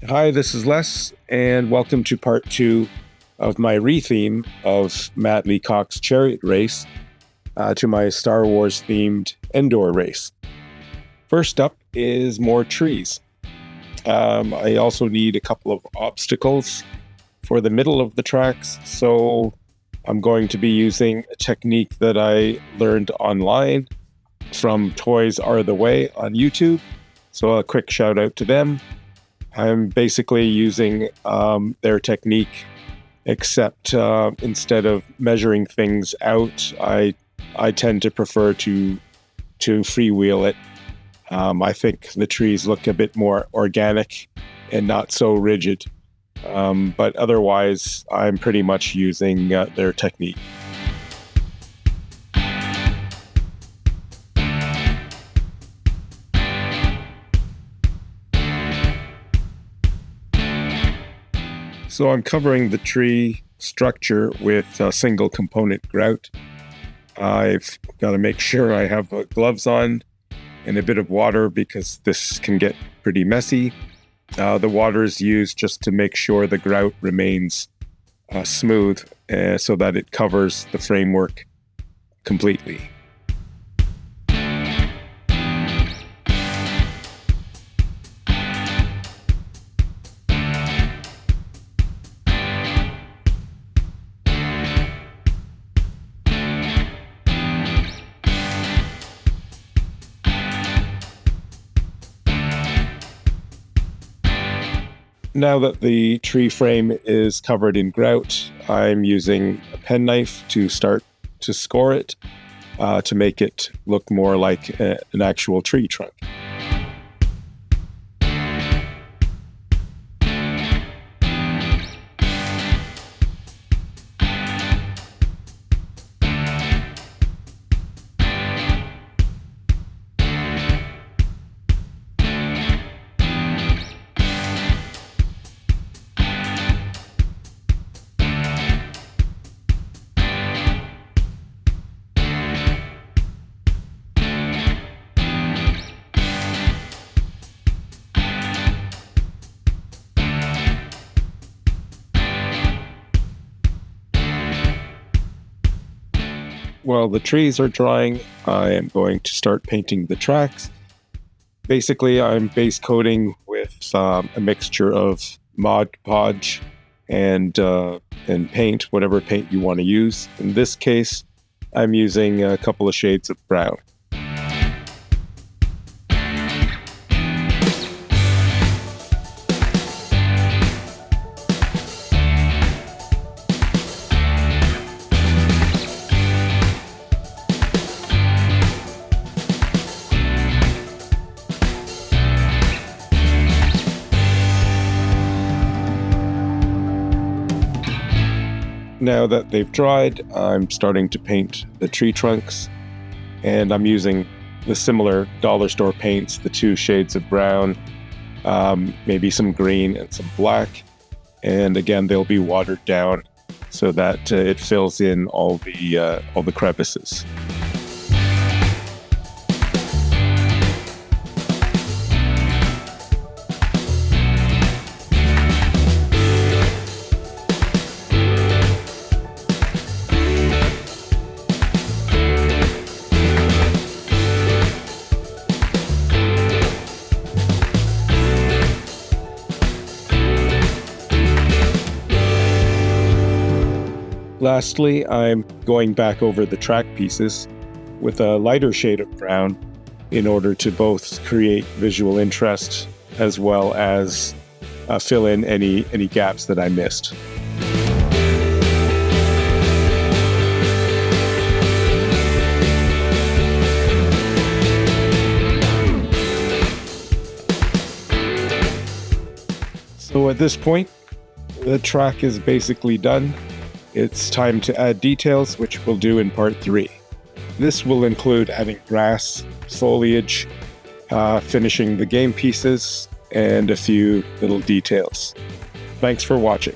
Hi, this is Les, and welcome to part 2 of my retheme of Matt Leacock's Chariot race to my Star Wars themed indoor race. First up is more trees. I also need a couple of obstacles for the middle of the tracks, so I'm going to be using a technique that I learned online from Toys Are the Way on YouTube. So a quick shout out to them. I'm basically using their technique, except instead of measuring things out, I tend to prefer to freewheel it. I think the trees look a bit more organic and not so rigid. But otherwise, I'm pretty much using their technique. So I'm covering the tree structure with a single component grout. I've got to make sure I have gloves on and a bit of water because this can get pretty messy. The water is used just to make sure the grout remains smooth so that it covers the framework completely. Now that the tree frame is covered in grout, I'm using a penknife to start to score it to make it look more like an actual tree trunk. While the trees are drying, I am going to start painting the tracks. Basically, I'm base coating with a mixture of Mod Podge and paint, whatever paint you want to use. In this case, I'm using a couple of shades of brown. Now that they've dried, I'm starting to paint the tree trunks, and I'm using the similar dollar store paints, the 2 shades of brown, maybe some green and some black, and again they'll be watered down so that it fills in all the crevices. Lastly, I'm going back over the track pieces with a lighter shade of brown in order to both create visual interest as well as fill in any gaps that I missed. So at this point, the track is basically done. It's time to add details, which we'll do in part 3. This will include adding grass, foliage, finishing the game pieces, and a few little details. Thanks for watching.